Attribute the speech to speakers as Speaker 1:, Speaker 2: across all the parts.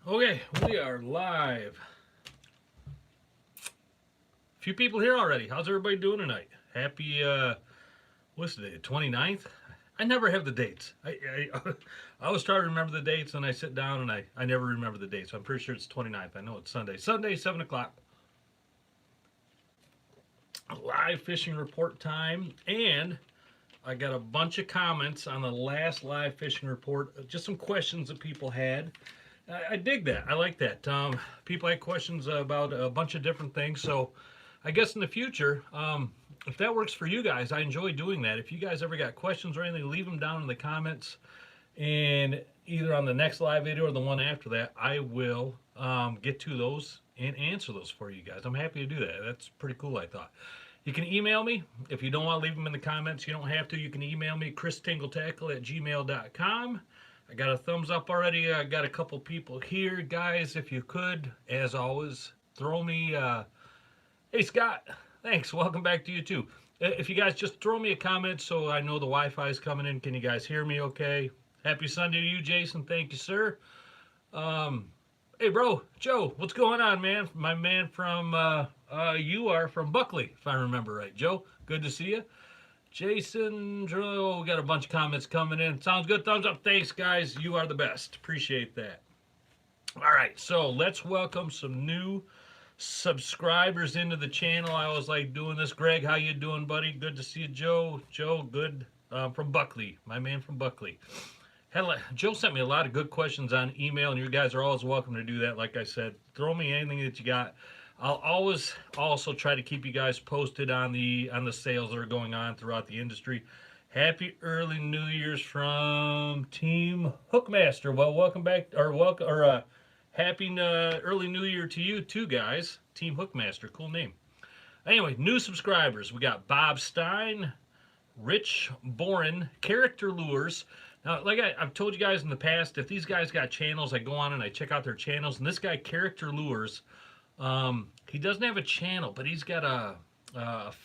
Speaker 1: Okay, we are live. A few people here already. How's everybody doing tonight? Happy, what's the date? 29th? I never have the dates. I always try to remember the dates and I sit down and I never remember the dates. So I'm pretty sure it's 29th. I know it's Sunday. Sunday, 7 o'clock. Live fishing report time. And I got a bunch of comments on the last live fishing report. Just some questions that people had. I dig that. I like that. People had questions about a bunch of different things. So I guess in the future, if that works for you guys, I enjoy doing that. If you guys ever got questions or anything, leave them down in the comments. And either on the next live video or the one after that, I will get to those and answer those for you guys. I'm happy to do that. That's pretty cool, I thought. You can email me. If you don't want to leave them in the comments, you don't have to. You can email me, christingletackle@gmail.com. I got a thumbs up already. I got a couple people here. Guys, if you could, as always, throw me... hey, Scott. Thanks. Welcome back to you, too. If you guys just throw me a comment so I know the Wi-Fi is coming in. Can you guys hear me okay? Happy Sunday to you, Jason. Thank you, sir. Hey, bro. Joe, what's going on, man? My man from... you are from Buckley, if I remember right. Joe, good to see you. Jason, we got a bunch of comments coming in. Sounds good. Thumbs up. Thanks, guys. You are the best. Appreciate that. All right, so let's welcome some new subscribers into the channel. I always like doing this. Greg, how you doing, buddy? Good to see you, Joe. Joe, good. From Buckley, my man from Buckley. Joe sent me a lot of good questions on email, and you guys are always welcome to do that. Like I said, throw me anything that you got. I'll always also try to keep you guys posted on the sales that are going on throughout the industry. Happy early New Year's from Team Hookmaster. Well, welcome back, or happy early New Year to you too, guys. Team Hookmaster, cool name. Anyway, new subscribers. We got Bob Stein, Rich Boren, Character Lures. Now, like I've told you guys in the past, if these guys got channels, I go on and I check out their channels. And this guy, Character Lures, he doesn't have a channel, but he's got a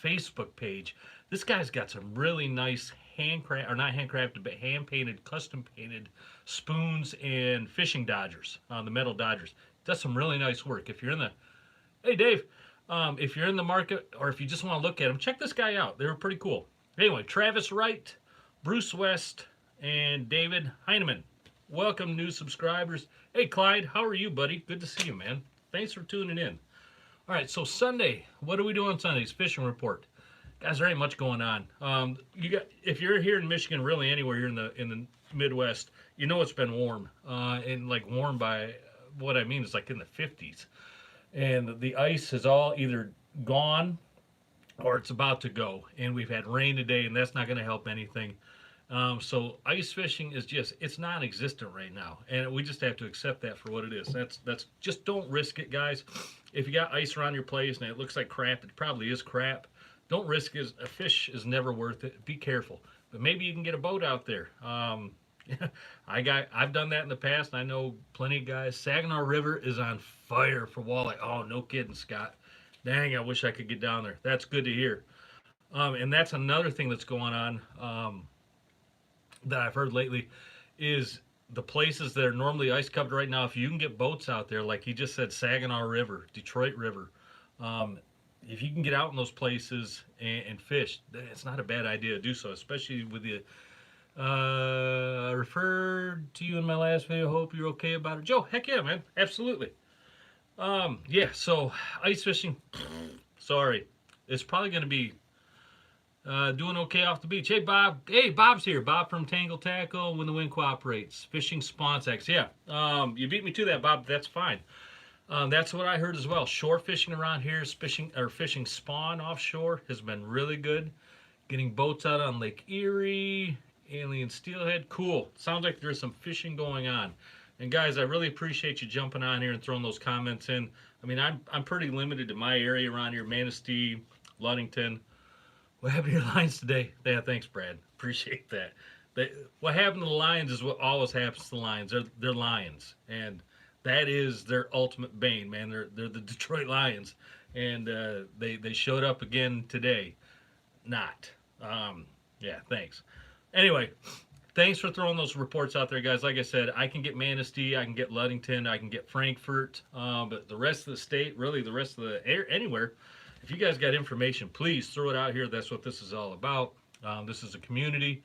Speaker 1: Facebook page. This guy's got some really nice hand-painted, custom-painted spoons and fishing dodgers, the metal dodgers. Does some really nice work. If you're in the, hey Dave, if you're in the market or if you just want to look at them, check this guy out. They were pretty cool. Anyway, Travis Wright, Bruce West, and David Heineman. Welcome, new subscribers. Hey Clyde, how are you, buddy? Good to see you, man. Thanks for tuning in. All right, so Sunday, what do we do on Sundays? Fishing report. Guys, there ain't much going on. If you're here in Michigan, really anywhere here in the Midwest, you know it's been warm, and like warm by what I mean is like in the 50s, and the ice is all either gone or it's about to go, and we've had rain today, and that's not going to help anything. So ice fishing is it's non-existent right now, and we just have to accept that for what it is. That's just don't risk it, guys. If you got ice around your place and it looks like crap, it probably is crap. Don't risk it. A fish is never worth it. Be careful. But maybe you can get a boat out there. I've done that in the past. I know plenty of guys. Saginaw River is on fire for walleye. Oh, no kidding, Scott. Dang, I wish I could get down there. That's good to hear. And that's another thing that's going on. That I've heard lately is the places that are normally ice covered right now. If you can get boats out there, like he just said, Saginaw River, Detroit River, if you can get out in those places and fish, it's not a bad idea to do so, especially with the I referred to you in my last video. Hope you're okay about it, Joe. Heck yeah, man, absolutely. Yeah, so ice fishing, sorry, it's probably going to be doing okay off the beach. Hey, Bob. Hey, Bob's here. Bob from Tangle Tackle, When the Wind Cooperates. Fishing Spawn Tax. Yeah, you beat me to that, Bob. That's fine. That's what I heard as well. Shore fishing around here, fishing spawn offshore has been really good. Getting boats out on Lake Erie, Alien Steelhead. Cool. Sounds like there's some fishing going on. And guys, I really appreciate you jumping on here and throwing those comments in. I mean, I'm pretty limited to my area around here, Manistee, Ludington. What happened to your Lions today? Yeah, thanks, Brad. Appreciate that. What happened to the Lions is what always happens to the Lions. They're Lions, and that is their ultimate bane, man. They're the Detroit Lions, and they showed up again today. Not. Yeah, thanks. Anyway, thanks for throwing those reports out there, guys. Like I said, I can get Manistee, I can get Ludington, I can get Frankfort, but the rest of the state, really the rest of the air, anywhere, if you guys got information, please throw it out here. That's what this is all about. This is a community,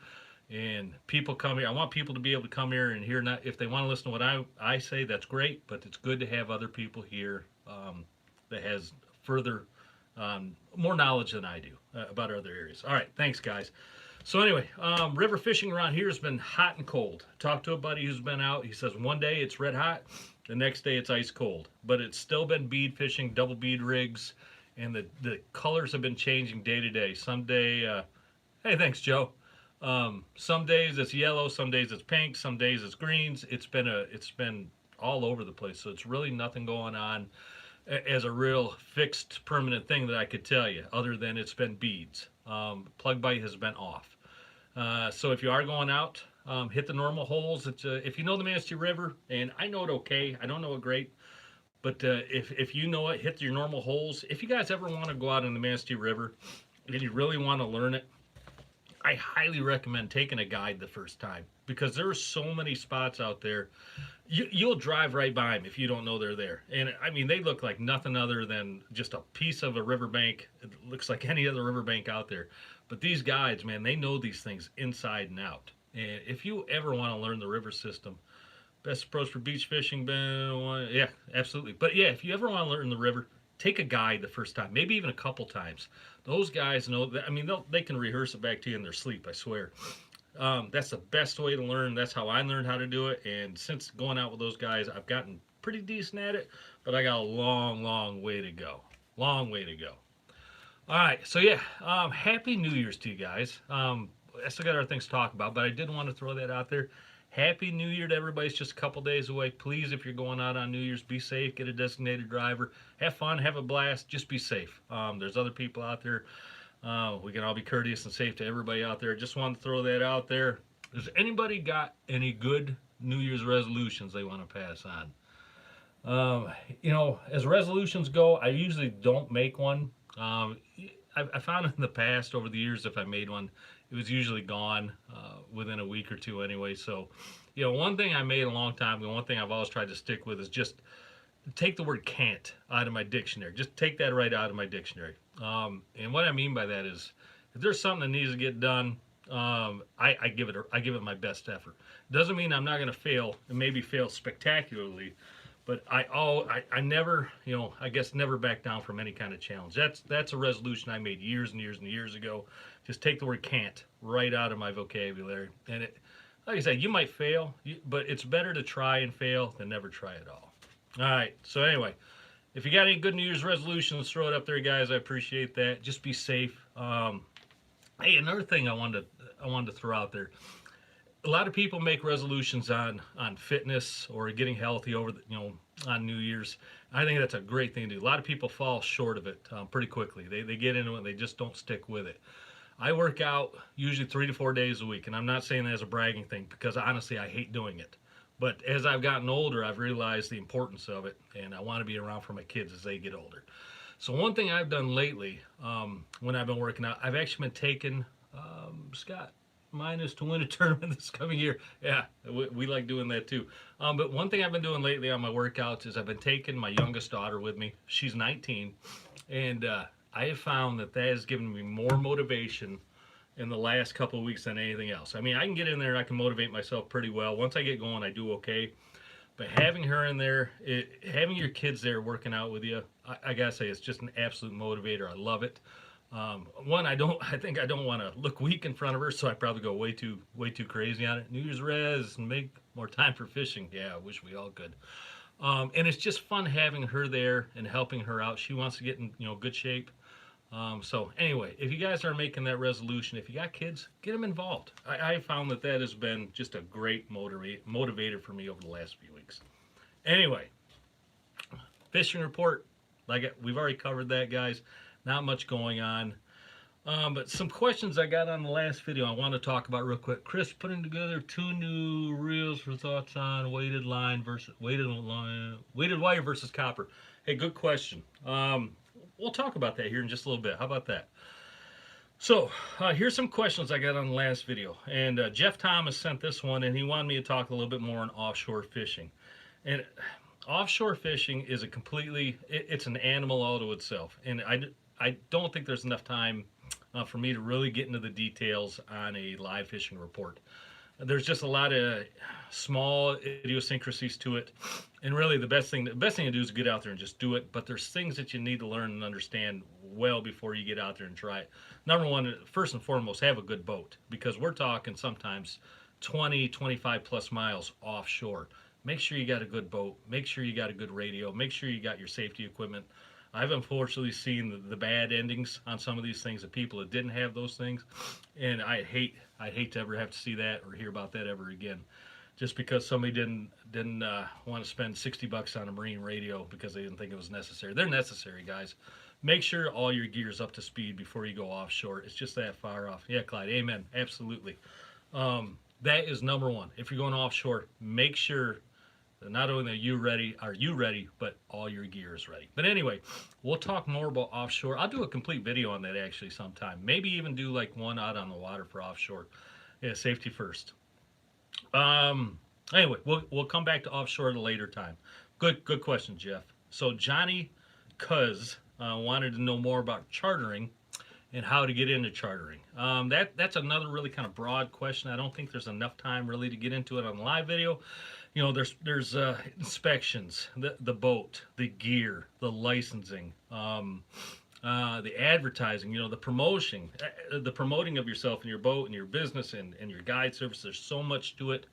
Speaker 1: and people come here. I want people to be able to come here and hear. Not if they want to listen to what I say, that's great. But it's good to have other people here that has further more knowledge than I do about other areas. All right, thanks, guys. So anyway, river fishing around here has been hot and cold. Talked to a buddy who's been out. He says one day it's red hot, the next day it's ice cold. But it's still been bead fishing, double bead rigs, and the colors have been changing day to day. Some day, hey, thanks, Joe. Some days it's yellow, some days it's pink, some days it's greens. It's been all over the place. So it's really nothing going on as a real fixed permanent thing that I could tell you, other than it's been beads. Plug bite has been off. So if you are going out, hit the normal holes. It's if you know the Manistee River, and I know it okay, I don't know it great, but if you know it, hit your normal holes. If you guys ever want to go out in the Manistee River and you really want to learn it, I highly recommend taking a guide the first time, because there are so many spots out there. You'll drive right by them if you don't know they're there. And I mean, they look like nothing other than just a piece of a riverbank. It looks like any other riverbank out there. But these guides, man, they know these things inside and out. And if you ever want to learn the river system, best approach for beach fishing, Ben, yeah, absolutely. But yeah, if you ever want to learn the river, take a guide the first time, maybe even a couple times. Those guys know that. I mean, they can rehearse it back to you in their sleep, I swear. That's the best way to learn. That's how I learned how to do it. And since going out with those guys, I've gotten pretty decent at it, but I got a long, long way to go. Long way to go. All right. So yeah, happy New Year's to you guys. I still got other things to talk about, but I did want to throw that out there. Happy New Year to everybody. It's just a couple days away. Please, if you're going out on New Year's, be safe. Get a designated driver. Have fun. Have a blast. Just be safe. There's other people out there. We can all be courteous and safe to everybody out there. Just wanted to throw that out there. Has anybody got any good New Year's resolutions they want to pass on? You know, as resolutions go, I usually don't make one. I found in the past, over the years, if I made one, it was usually gone within a week or two anyway. So, you know, one thing I made a long time ago, one thing I've always tried to stick with is just take the word can't out of my dictionary. Just take that right out of my dictionary. And what I mean by that is, if there's something that needs to get done, I give it my best effort. Doesn't mean I'm not going to fail, and maybe fail spectacularly, but I never, you know, I guess never back down from any kind of challenge. That's a resolution I made years and years and years ago. Just take the word can't right out of my vocabulary. And it, like I said, you might fail, but it's better to try and fail than never try at all. All right. So anyway, if you got any good New Year's resolutions, throw it up there, guys. I appreciate that. Just be safe. Hey, another thing I wanted to throw out there. A lot of people make resolutions on fitness or getting healthy over the, you know, on New Year's. I think that's a great thing to do. A lot of people fall short of it pretty quickly. They get into it and they just don't stick with it. I work out usually 3 to 4 days a week, and I'm not saying that as a bragging thing, because honestly I hate doing it. But as I've gotten older, I've realized the importance of it, and I want to be around for my kids as they get older. So one thing I've done lately, when I've been working out, I've actually been taking, Scott, mine is to win a tournament this coming year. Yeah, we like doing that too. But one thing I've been doing lately on my workouts is I've been taking my youngest daughter with me. She's 19, and I have found that has given me more motivation in the last couple of weeks than anything else. I mean, I can get in there and I can motivate myself pretty well. Once I get going, I do okay. But having her in there, having your kids there working out with you, I gotta say, it's just an absolute motivator. I love it. One, I think I don't want to look weak in front of her, so I probably go way too crazy on it. New Year's res and make more time for fishing. Yeah, I wish we all could. And it's just fun having her there and helping her out. She wants to get in, you know, good shape. So anyway, if you guys are making that resolution, if you got kids, get them involved. I found that has been just a great motivator for me over the last few weeks. Anyway, fishing report, we've already covered that, guys. Not much going on. But some questions I got on the last video I want to talk about real quick. Chris putting together 2 new reels for thoughts on weighted wire versus copper. Hey, good question. We'll talk about that here in just a little bit. How about that? So here's some questions I got on the last video, and Jeff Thomas sent this one, and he wanted me to talk a little bit more on offshore fishing. And offshore fishing is a it's an animal all to itself, and I don't think there's enough time for me to really get into the details on a live fishing report. There's just a lot of small idiosyncrasies to it, and really the best thing to do is get out there and just do it. But there's things that you need to learn and understand well before you get out there and try it. Number one, first and foremost, have a good boat, because we're talking sometimes 20, 25 plus miles offshore. Make sure you got a good boat. Make sure you got a good radio. Make sure you got your safety equipment. I've unfortunately seen the bad endings on some of these things of people that didn't have those things, and I hate to ever have to see that or hear about that ever again, just because somebody didn't want to spend $60 on a marine radio because they didn't think it was necessary. They're necessary, guys. Make sure all your gear's up to speed before you go offshore. It's just that far off. Yeah, Clyde. Amen. Absolutely. That is number one. If you're going offshore, make sure that not only are you ready, but all your gear is ready. But anyway, we'll talk more about offshore. I'll do a complete video on that actually sometime. Maybe even do like one out on the water for offshore. Yeah, safety first. Anyway, we'll come back to offshore at a later time. Good question, Jeff. So Johnny Cuz wanted to know more about chartering and how to get into chartering. That's another really kind of broad question. I don't think there's enough time really to get into it on the live video. You know, there's inspections, the boat, the gear, the licensing, the advertising, the the promoting of yourself and your boat and your business and your guide service. There's so much to it.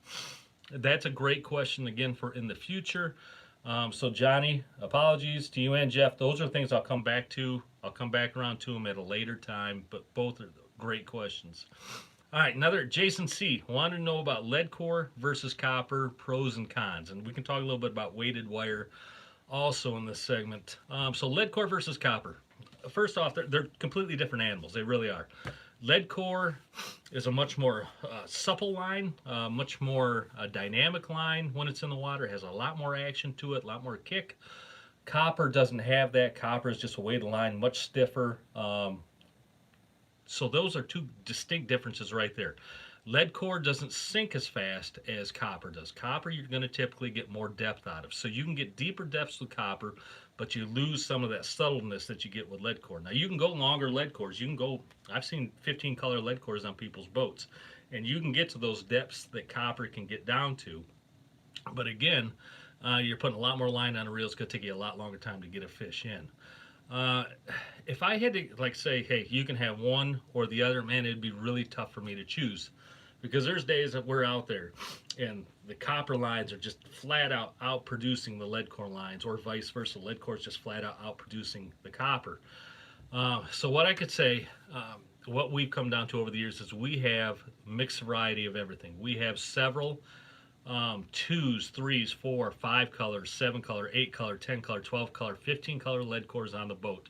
Speaker 1: That's a great question again for in the future. So Johnny, apologies to you and Jeff. Those are things I'll come back to. I'll come back around to them at a later time, but both are great questions. All right, another Jason C. wanted to know about lead core versus copper, pros and cons, and we can talk a little bit about weighted wire also in this segment. So lead core versus copper. First off, they're completely different animals. They really are. Lead core is a much more supple line, much more dynamic line when it's in the water. It has a lot more action to it, a lot more kick. Copper doesn't have that. Copper is just a weighted line, much stiffer. So those are two distinct differences right there. Lead core doesn't sink as fast as copper does. Copper, you're going to typically get more depth out of. So you can get deeper depths with copper, but you lose some of that subtleness that you get with lead core. Now, you can go longer lead cores. I've seen 15 color lead cores on people's boats, and you can get to those depths that copper can get down to. But again, you're putting a lot more line on a reel. It's going to take you a lot longer time to get a fish in. If I had to say, hey, you can have one or the other, man, it'd be really tough for me to choose, because there's days that we're out there and the copper lines are just flat out producing the lead core lines, or vice versa. Lead core is just flat out producing the copper. So what I could say, what we've come down to over the years is we have mixed variety of everything. We have several 2s, 3s, 4, 5 colors, 7 color, 8 color, 10 color, 12 color, 15 color lead cores on the boat.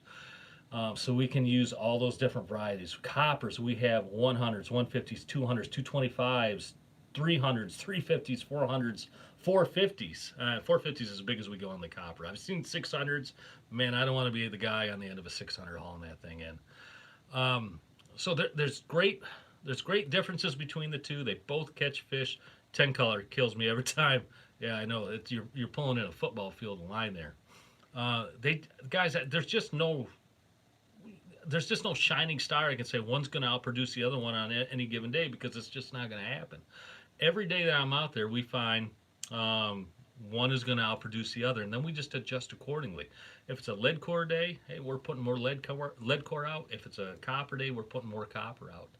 Speaker 1: So we can use all those different varieties. Coppers, we have 100s, 150s, 200s, 225s, 300s, 350s, 400s, 450s. 450s is as big as we go on the copper. I've seen 600s. Man, I don't want to be the guy on the end of a 600 hauling that thing in. So there's great differences between the two. They both catch fish. 10 color kills me every time. Yeah, I know. You're pulling in a football field line there. Guys, there's just no shining star I can say one's going to outproduce the other one on any given day, because it's just not going to happen. Every day that I'm out there, we find one is going to outproduce the other, and then we just adjust accordingly. If it's a lead core day, hey, we're putting more lead core out. If it's a copper day, we're putting more copper out.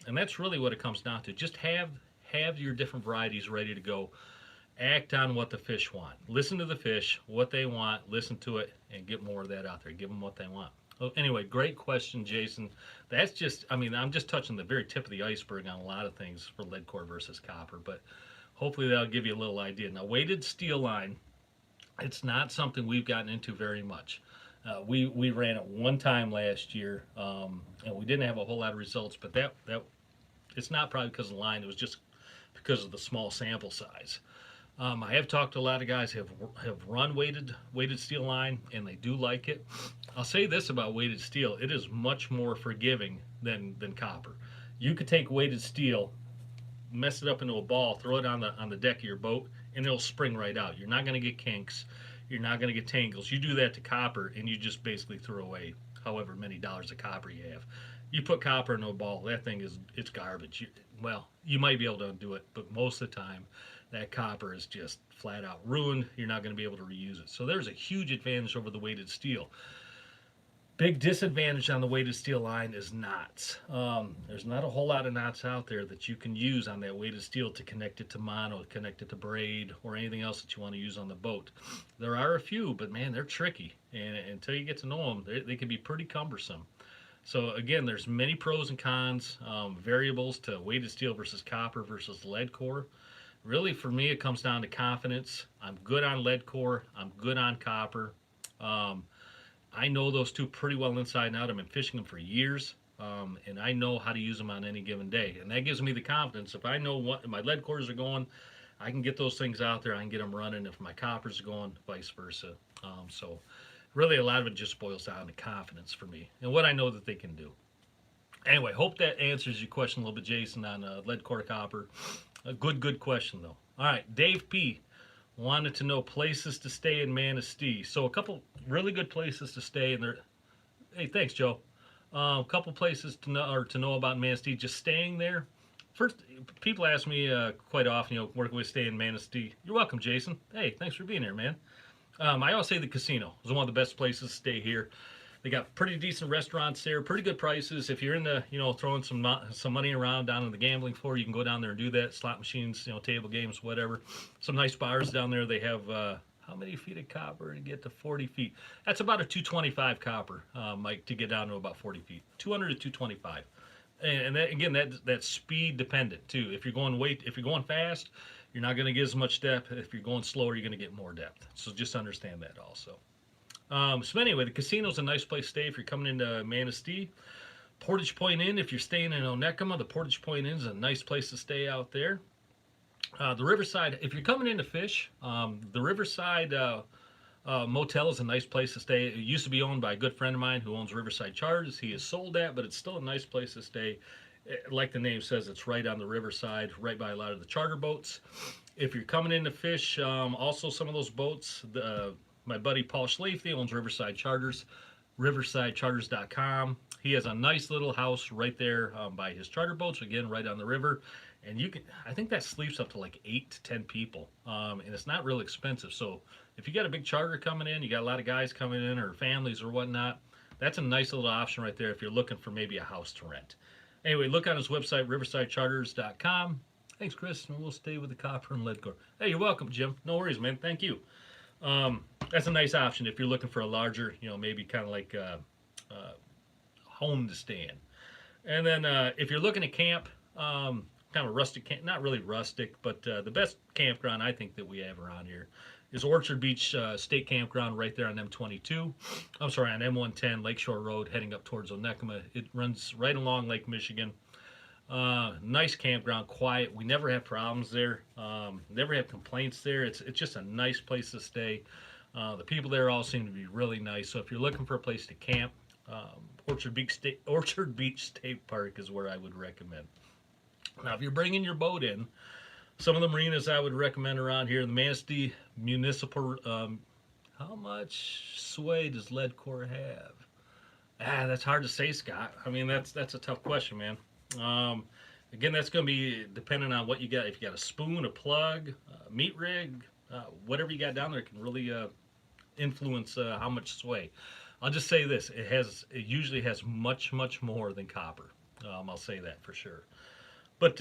Speaker 1: And that's really what it comes down to. Just have your different varieties ready to go. Act on what the fish want. Listen to the fish, what they want, listen to it, and get more of that out there. Give them what they want. Oh, anyway, great question, Jason. I'm just touching the very tip of the iceberg on a lot of things for lead core versus copper, but hopefully that'll give you a little idea. Now, weighted steel line, it's not something we've gotten into very much. We ran it one time last year, and we didn't have a whole lot of results, but that it's not probably because of the line. It was just because of the small sample size. I have talked to a lot of guys who have run weighted steel line, and they do like it. I'll say this about weighted steel: it is much more forgiving than copper. You could take weighted steel, mess it up into a ball, throw it on the deck of your boat, and it'll spring right out. You're not going to get kinks. You're not going to get tangles. You do that to copper, and you just basically throw away however many dollars of copper you have. You put copper in a ball, that thing it's garbage. Well, you might be able to do it, but most of the time, that copper is just flat out ruined. You're not going to be able to reuse it. So there's a huge advantage over the weighted steel. Big disadvantage on the weighted steel line is knots. There's not a whole lot of knots out there that you can use on that weighted steel to connect it to mono, connect it to braid, or anything else that you want to use on the boat. There are a few, but man, they're tricky. And until you get to know them, they can be pretty cumbersome. So again, there's many pros and cons, variables to weighted steel versus copper versus lead core. Really, for me, it comes down to confidence. I'm good on lead core. I'm good on copper. Um, I know those two pretty well inside and out. I've been fishing them for years, and I know how to use them on any given day. And that gives me the confidence. If I know what my lead cores are going, I can get those things out there. I can get them running. If my coppers are going, vice versa. So really, a lot of it just boils down to confidence for me and what I know that they can do. Anyway, hope that answers your question a little bit, Jason, on lead core copper. A good question, though. All right, Dave P. wanted to know places to stay in Manistee. So a couple really good places to stay in there. Hey, thanks, Joe. A couple places to know about Manistee. Just staying there. First, people ask me quite often, where can we stay in Manistee? You're welcome, Jason. Hey, thanks for being here, man. I always say the casino is one of the best places to stay here. They got pretty decent restaurants there, pretty good prices. If you're into, throwing some money around down on the gambling floor, you can go down there and do that. Slot machines, table games, whatever. Some nice bars down there. They have how many feet of copper to get to 40 feet? That's about a 225 copper, Mike, to get down to about 40 feet. 200 to 225. And that, again, that's speed dependent too. If you're going fast, you're not going to get as much depth. If you're going slower, you're going to get more depth. So just understand that also. So anyway, the casino's a nice place to stay if you're coming into Manistee. Portage Point Inn, if you're staying in Onekama, the Portage Point Inn is a nice place to stay out there. The Riverside, if you're coming in to fish, the Riverside Motel is a nice place to stay. It used to be owned by a good friend of mine who owns Riverside Charters. He has sold that, but it's still a nice place to stay. Like the name says, it's right on the riverside, right by a lot of the charter boats. If you're coming in to fish, also some of those boats, my buddy Paul Schlafly owns Riverside Charters, riversidecharters.com. He has a nice little house right there by his charter boats, again, right on the river. And I think that sleeps up to like 8 to 10 people. And it's not real expensive. So if you got a big charter coming in, you got a lot of guys coming in or families or whatnot, that's a nice little option right there if you're looking for maybe a house to rent. Anyway, look on his website, riversidecharters.com. Thanks, Chris, and we'll stay with the copper and lead core. Hey, you're welcome, Jim. No worries, man. Thank you. That's a nice option if you're looking for a larger, maybe kind of like home to stay in. And then if you're looking to camp, kind of rustic camp, not really rustic, but the best campground I think that we have around here is Orchard Beach State Campground right there on M22. I'm sorry, on M110 Lakeshore Road heading up towards Onekama. It runs right along Lake Michigan. Nice campground, quiet. We never have problems there. Never have complaints there. It's just a nice place to stay. The people there all seem to be really nice. So if you're looking for a place to camp, Orchard Beach State Park is where I would recommend. Now, if you're bringing your boat in, some of the marinas I would recommend around here, the Manistee Municipal, how much sway does lead core have? That's hard to say, Scott. I mean, that's a tough question, man. Again, that's going to be dependent on what you got. If you got a spoon, a plug, a meat rig, whatever you got down there can really influence how much sway. I'll just say this: it usually has much more than copper. I'll say that for sure. But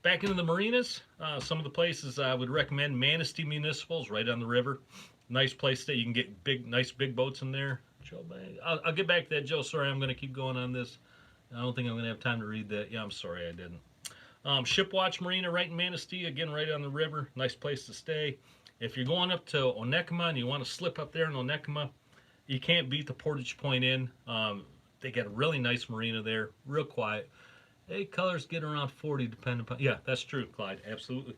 Speaker 1: back into the marinas, some of the places I would recommend: Manistee Municipal's right on the river. Nice place that you can get nice big boats in there. Joe, I'll get back to that, Joe. Sorry, I'm going to keep going on this. I don't think I'm going to have time to read that. Yeah, I'm sorry I didn't. Shipwatch Marina right in Manistee, again, right on the river. Nice place to stay. If you're going up to Onekama and you want to slip up there in Onekama, you can't beat the Portage Point Inn. They got a really nice marina there, real quiet. Hey, colors get around 40 depending upon... Yeah, that's true, Clyde, absolutely.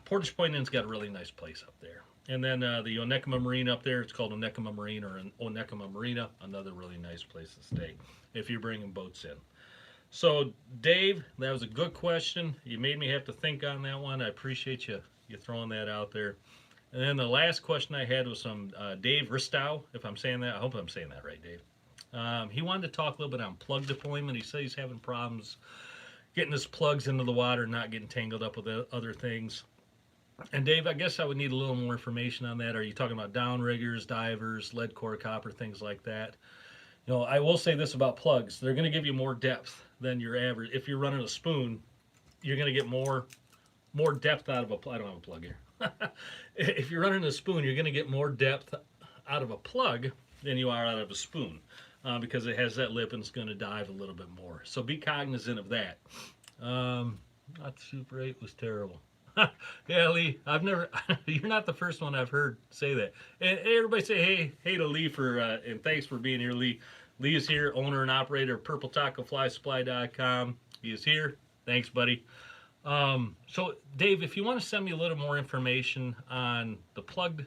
Speaker 1: Portage Point Inn's got a really nice place up there. And then the Onekama Marine up there, it's called Onekama Marine or an Onekama Marina, another really nice place to stay if you're bringing boats in. So, Dave, that was a good question. You made me have to think on that one. I appreciate you throwing that out there. And then the last question I had was from Dave Ristow, if I'm saying that. I hope I'm saying that right, Dave. He wanted to talk a little bit on plug deployment. He said he's having problems getting his plugs into the water, not getting tangled up with other things. And Dave, I guess I would need a little more information on that. Are you talking about downriggers, divers, lead core, copper, things like that? You know, I will say this about plugs. They're going to give you more depth than your average. If you're running a spoon, you're going to get more depth out of a plug. I don't have a plug here. If you're running a spoon, you're going to get more depth out of a plug than you are out of a spoon because it has that lip and it's going to dive a little bit more. So be cognizant of that. Not Super 8 was terrible. Yeah, Lee, I've never, you're not the first one I've heard say that. And everybody say, hey to Lee for, and thanks for being here, Lee. Lee is here, owner and operator of PurpleTacoFlySupply.com. He is here. Thanks, buddy. So, Dave, if you want to send me a little more information on the plug,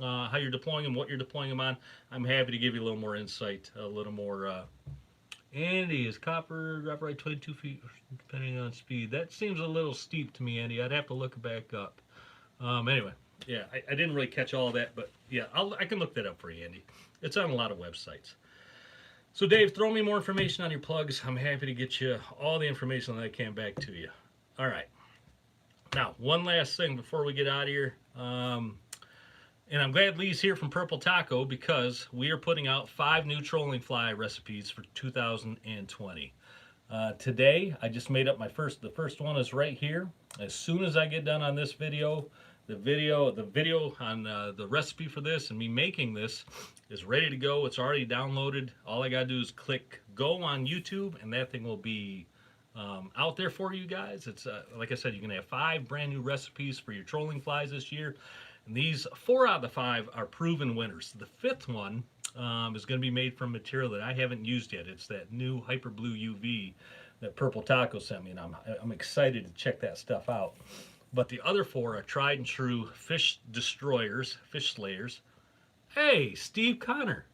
Speaker 1: how you're deploying them, what you're deploying them on, I'm happy to give you a little more insight, a little more. Andy, is copper drop right 22 feet depending on speed? That seems a little steep to me, Andy. I'd have to look it back up. Anyway, yeah, I didn't really catch all of that, but yeah, I can look that up for you, Andy. It's on a lot of websites. So, Dave, throw me more information on your plugs. I'm happy to get you all the information that I can back to you. All right. Now, one last thing before we get out of here. And I'm glad Lee's here from Purple Taco because we are putting out 5 new trolling fly recipes for 2020. Today, I just made up the first one is right here. As soon as I get done on this video, the video on the recipe for this and me making this is ready to go. It's already downloaded. All I got to do is click go on YouTube and that thing will be out there for you guys. It's like I said, you're going to have 5 brand new recipes for your trolling flies this year. And these 4 out of the 5 are proven winners. The 5th one is going to be made from material that I haven't used yet. It's that new Hyper Blue UV that Purple Taco sent me, and I'm excited to check that stuff out. But the other 4 are tried and true fish destroyers, fish slayers. Hey, Steve Connor.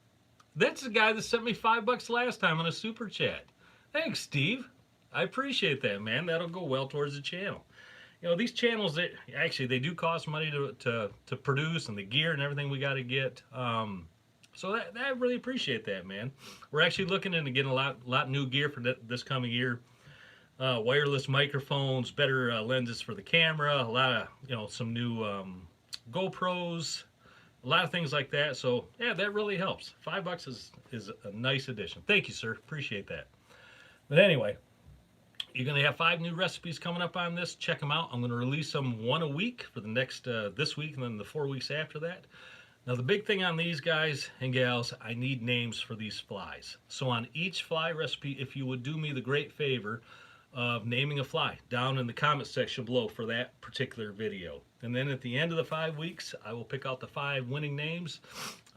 Speaker 1: That's the guy that sent me $5 last time on a super chat. Thanks, Steve. I appreciate that, man. That'll go well towards the channel. You know, these channels, they do cost money to produce, and the gear and everything we got to get. So I really appreciate that, man. We're actually looking into getting a lot new gear for this coming year. Wireless microphones, better lenses for the camera, a lot of, some new GoPros, a lot of things like that. So yeah, that really helps. $5 is a nice addition. Thank you, sir. Appreciate that. But anyway, you're going to have 5 new recipes coming up on this. Check them out. I'm going to release them 1 a week for the next this week and then the 4 weeks after that. Now, the big thing on these guys and gals, I need names for these flies. So on each fly recipe, if you would do me the great favor of naming a fly down in the comment section below for that particular video. And then at the end of the 5 weeks, I will pick out the 5 winning names.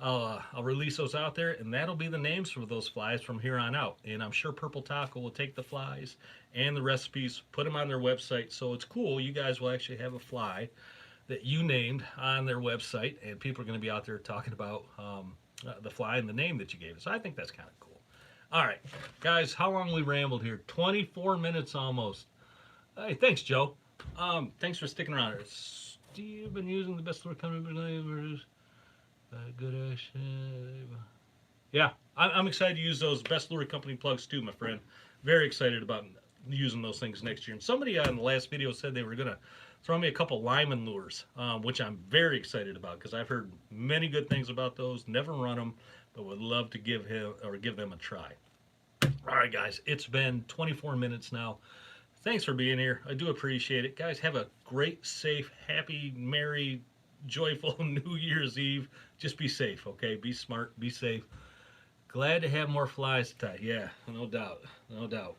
Speaker 1: I'll release those out there, and that'll be the names for those flies from here on out. And I'm sure Purple Taco will take the flies and the recipes, put them on their website. So it's cool. You guys will actually have a fly that you named on their website, and people are going to be out there talking about the fly and the name that you gave it. So I think that's kind of cool. All right, guys, how long we rambled here? 24 minutes almost. Hey, thanks, Joe. Thanks for sticking around. Steve, been using the best word coming good action. Yeah, I'm excited to use those Best Lure Company plugs too, my friend. Very excited about using those things next year. And somebody on the last video said they were going to throw me a couple Lyman lures, which I'm very excited about because I've heard many good things about those. Never run them, but would love to give them a try. All right, guys, it's been 24 minutes now. Thanks for being here. I do appreciate it. Guys, have a great, safe, happy, merry, joyful New Year's Eve. Just be safe, okay? Be smart, be safe. Glad to have more flies to tie. Yeah, no doubt, no doubt.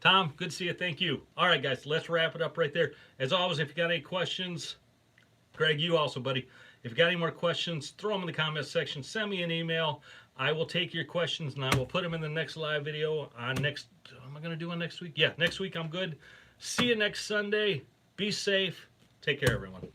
Speaker 1: Tom, good to see you. Thank you. All right, guys, let's wrap it up right there. As always, if you got any questions, Greg, you also, buddy. If you got any more questions, throw them in the comment section. Send me an email. I will take your questions, and I will put them in the next live video on next... Am I going to do one next week? Yeah, next week I'm good. See you next Sunday. Be safe. Take care, everyone.